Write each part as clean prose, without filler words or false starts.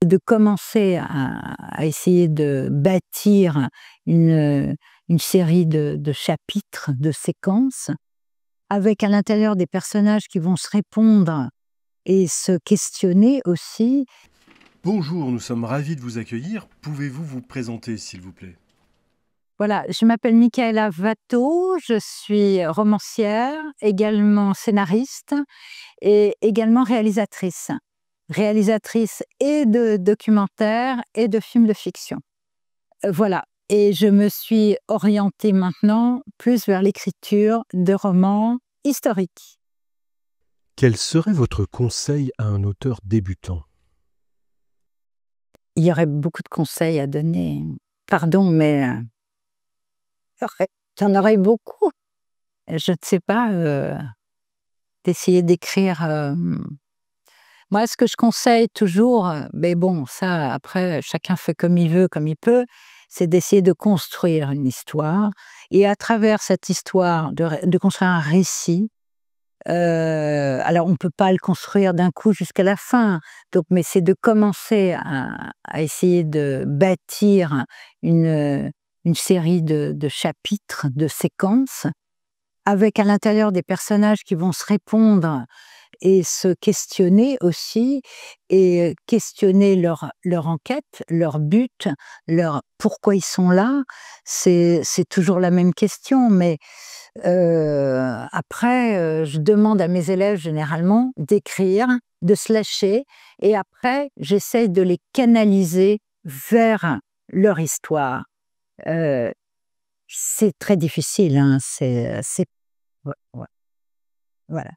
de commencer à essayer de bâtir une série de chapitres, de séquences, avec à l'intérieur des personnages qui vont se répondre et se questionner aussi. Bonjour, nous sommes ravis de vous accueillir. Pouvez-vous vous présenter, s'il vous plaît? Voilà, je m'appelle Michaela Watteau, je suis romancière, également scénariste et également réalisatrice. Réalisatrice et de documentaires et de films de fiction. Voilà, et je me suis orientée maintenant plus vers l'écriture de romans historiques. Quel serait votre conseil à un auteur débutant? Il y aurait beaucoup de conseils à donner. Pardon, mais j'en aurais beaucoup. Je ne sais pas, d'essayer d'écrire. Moi, ce que je conseille toujours, mais bon, ça, après, chacun fait comme il veut, comme il peut, c'est d'essayer de construire une histoire. Et à travers cette histoire, de construire un récit. Alors, on ne peut pas le construire d'un coup jusqu'à la fin. Donc, mais c'est de commencer à essayer de bâtir une série de chapitres, de séquences, avec à l'intérieur des personnages qui vont se répondre et se questionner aussi, et questionner leur enquête, leur but, pourquoi ils sont là. C'est toujours la même question, mais après, je demande à mes élèves généralement d'écrire, de se lâcher, et après, j'essaye de les canaliser vers leur histoire. C'est très difficile, hein, ouais, ouais, voilà.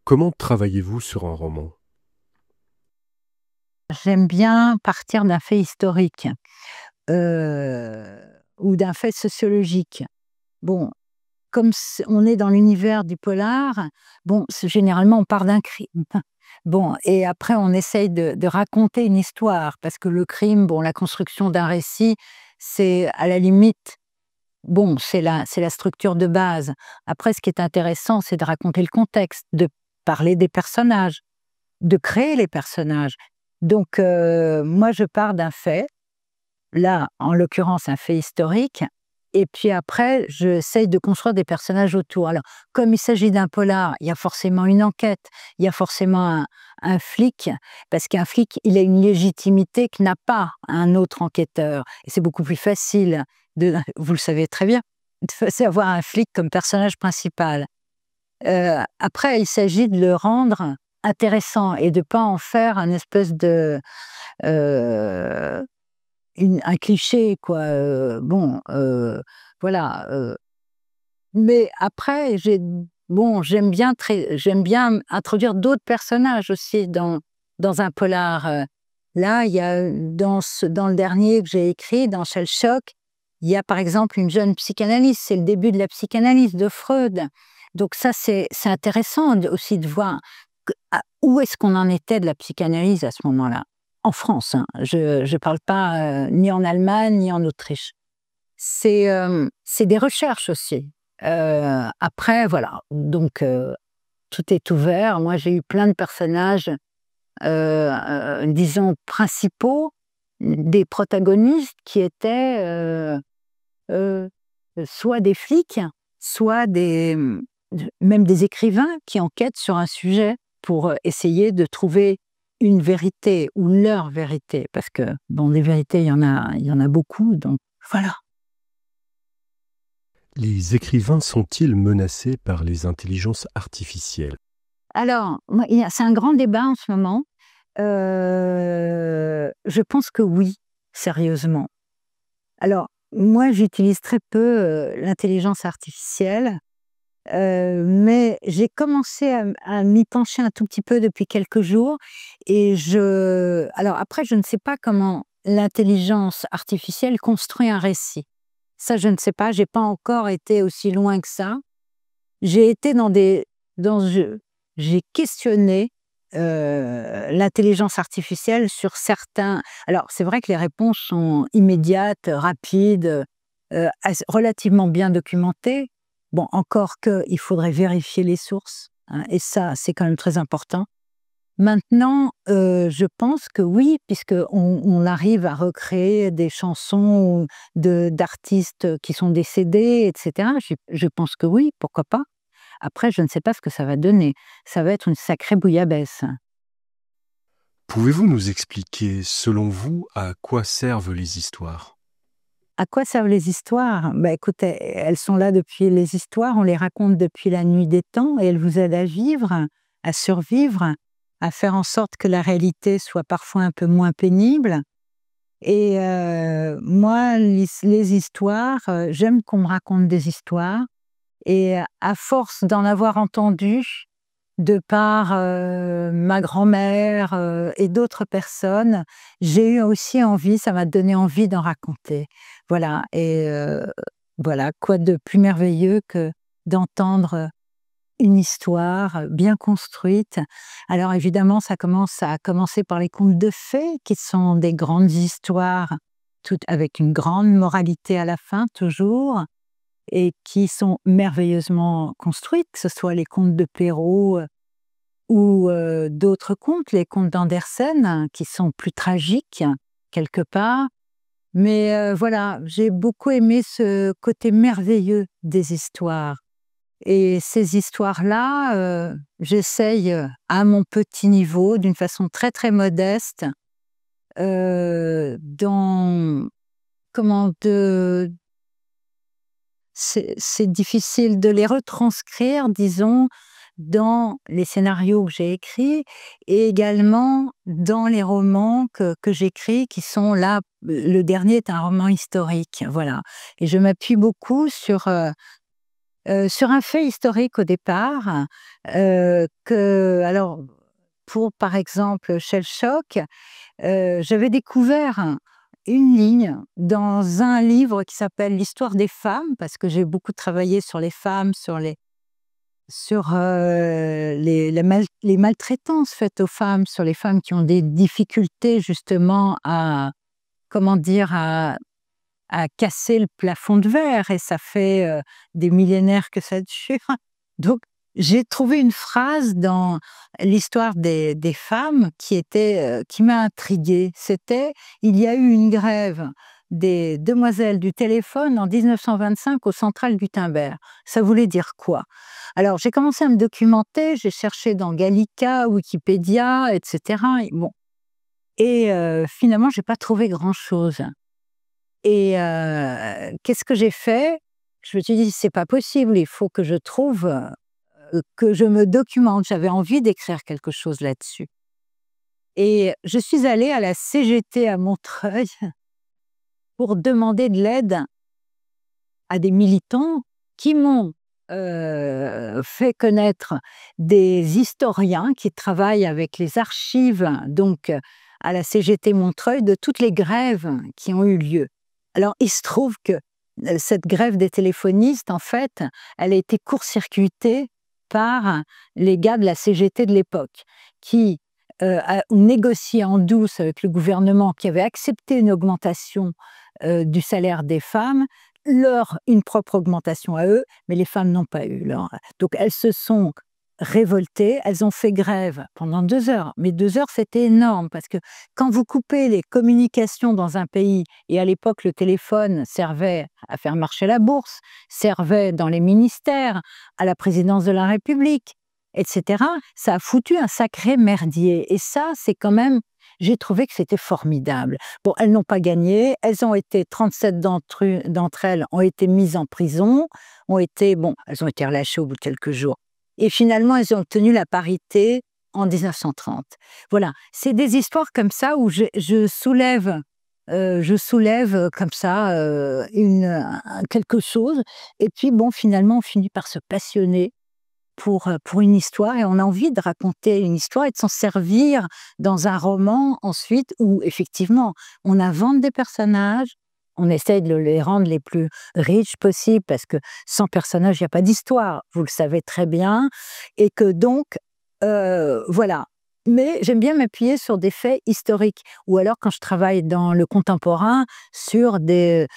Comment travaillez-vous sur un roman? J'aime bien partir d'un fait historique, ou d'un fait sociologique. Bon, comme on est dans l'univers du polar, bon, généralement, on part d'un crime. Bon, et après, on essaye de raconter une histoire, parce que le crime, bon, la construction d'un récit, c'est à la limite, bon, c'est la structure de base. Après, ce qui est intéressant, c'est de raconter le contexte, de parler des personnages, de créer les personnages. Donc, moi, je pars d'un fait, là, en l'occurrence, un fait historique, et puis après, j'essaye de construire des personnages autour. Alors, comme il s'agit d'un polar, il y a forcément une enquête, il y a forcément un flic, parce qu'un flic, il a une légitimité que n'a pas un autre enquêteur. Et c'est beaucoup plus facile, vous le savez très bien, d'avoir un flic comme personnage principal. Après, il s'agit de le rendre intéressant et de ne pas en faire un espèce de... un cliché, quoi. Bon, voilà. Mais après, j'aime bien introduire d'autres personnages aussi dans un polar. Là, il y a dans le dernier que j'ai écrit, dans Shell Shock, il y a par exemple une jeune psychanalyste. C'est le début de la psychanalyse de Freud. Donc ça, c'est intéressant aussi de voir où est-ce qu'on en était de la psychanalyse à ce moment-là. En France, hein. Je ne parle pas ni en Allemagne, ni en Autriche. C'est des recherches aussi. Après, voilà, donc tout est ouvert. Moi, j'ai eu plein de personnages, disons, principaux, des protagonistes qui étaient soit des flics, soit même des écrivains qui enquêtent sur un sujet pour essayer de trouver une vérité ou leur vérité, parce que bon, des vérités, il y en a beaucoup, donc voilà. Les écrivains sont-ils menacés par les intelligences artificielles? Alors, c'est un grand débat en ce moment. Je pense que oui, sérieusement. Alors, moi, j'utilise très peu l'intelligence artificielle, mais j'ai commencé à m'y pencher un tout petit peu depuis quelques jours. Et alors après, je ne sais pas comment l'intelligence artificielle construit un récit. Ça, je ne sais pas, j'ai pas encore été aussi loin que ça. J'ai été j'ai questionné l'intelligence artificielle sur certains... Alors, c'est vrai que les réponses sont immédiates, rapides, relativement bien documentées. Bon, encore qu'il faudrait vérifier les sources, hein, et ça, c'est quand même très important. Maintenant, je pense que oui, puisqu'on arrive à recréer des chansons d'artistes qui sont décédés, et cetera. Je pense que oui, pourquoi pas? Après, je ne sais pas ce que ça va donner. Ça va être une sacrée bouillabaisse. Pouvez-vous nous expliquer, selon vous, à quoi servent les histoires? À quoi servent les histoires? Bah, écoutez, elles sont là depuis les histoires, on les raconte depuis la nuit des temps et elles vous aident à vivre, à survivre, à faire en sorte que la réalité soit parfois un peu moins pénible. Et moi, les histoires, j'aime qu'on me raconte des histoires et à force d'en avoir entendu de par, ma grand-mère, et d'autres personnes, j'ai eu aussi envie, ça m'a donné envie d'en raconter. Voilà et voilà, quoi de plus merveilleux que d'entendre une histoire, bien construite. Alors évidemment, ça a commencé par les contes de fées qui sont des grandes histoires, toutes avec une grande moralité à la fin toujours et qui sont merveilleusement construites, que ce soit les contes de Perrault, ou d'autres contes, les contes d'Andersen, qui sont plus tragiques, quelque part. Mais voilà, j'ai beaucoup aimé ce côté merveilleux des histoires et ces histoires-là, j'essaye, à mon petit niveau, d'une façon très, très modeste, dans comment de c'est difficile de les retranscrire, disons, dans les scénarios que j'ai écrits et également dans les romans que j'écris qui sont là le dernier est un roman historique, voilà et je m'appuie beaucoup sur un fait historique au départ, alors pour par exemple Shell Shock, j'avais découvert une ligne dans un livre qui s'appelle «L'histoire des femmes» parce que j'ai beaucoup travaillé sur les femmes, sur les maltraitances faites aux femmes, sur les femmes qui ont des difficultés justement à, comment dire? À casser le plafond de verre et ça fait, des millénaires que ça dure. Donc j'ai trouvé une phrase dans l'histoire des femmes qui m'a intriguée. C'était: «Il y a eu une grève des demoiselles du téléphone en 1925 aux centrales Gutenberg». Ça voulait dire quoi? Alors j'ai commencé à me documenter, j'ai cherché dans Gallica, Wikipédia et cetera et bon et finalement j'ai pas trouvé grand-chose. Et qu'est-ce que j'ai fait? Je me suis dit: «C'est pas possible, il faut que je trouve, que je me documente». J'avais envie d'écrire quelque chose là-dessus et je suis allée à la CGT à Montreuil pour demander de l'aide à des militants qui m'ont, fait connaître des historiens qui travaillent avec les archives, donc à la CGT Montreuil, de toutes les grèves qui ont eu lieu. Alors, il se trouve que cette grève des téléphonistes, en fait, elle a été court-circuitée par les gars de la CGT de l'époque, qui ont négocié en douce avec le gouvernement, qui avait accepté une augmentation du salaire des femmes, une propre augmentation à eux, mais les femmes n'ont pas eu. Donc, elles se sont révoltées, elles ont fait grève pendant 2 heures. Mais 2 heures, c'était énorme parce que quand vous coupez les communications dans un pays, et à l'époque, le téléphone servait à faire marcher la bourse, servait dans les ministères, à la présidence de la République, etc., ça a foutu un sacré merdier. Et ça, c'est quand même, j'ai trouvé que c'était formidable. Bon, elles n'ont pas gagné, 37 d'entre elles ont été mises en prison, elles ont été relâchées au bout de quelques jours. Et finalement, elles ont obtenu la parité en 1930. Voilà, c'est des histoires comme ça où je soulève comme ça quelque chose. Et puis bon, finalement, on finit par se passionner pour une histoire et on a envie de raconter une histoire et de s'en servir dans un roman ensuite où effectivement, on invente des personnages, on essaie de les rendre les plus riches possible parce que sans personnages, il y a pas d'histoire, vous le savez très bien et que donc voilà, Mais j'aime bien m'appuyer sur des faits historiques ou alors quand je travaille dans le contemporain sur des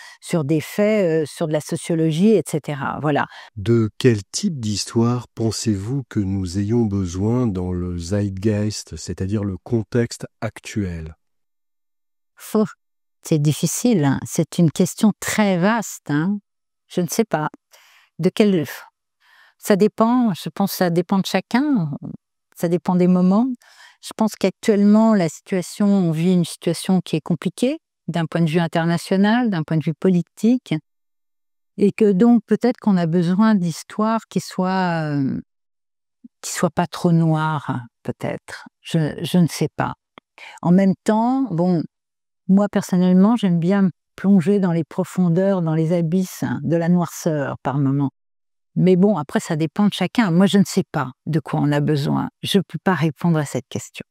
faits, sur de la sociologie et cetera, voilà. De quel type d'histoire pensez-vous que nous ayons besoin dans le zeitgeist, c'est-à-dire le contexte actuel? Fou, c'est difficile, hein, c'est une question très vaste, hein. Je ne sais pas. De quel Ça dépend, je pense que ça dépend de chacun, ça dépend des moments. Je pense qu'actuellement, on vit une situation qui est compliquée d'un point de vue international, d'un point de vue politique et que donc peut-être qu'on a besoin d'histoires qui soient pas trop noires, peut-être. Je ne sais pas. En même temps, bon, moi personnellement, j'aime bien me plonger dans les profondeurs, dans les abysses de la noirceur par moments. Mais bon, après ça dépend de chacun. Moi, je ne sais pas de quoi on a besoin. Je ne peux pas répondre à cette question.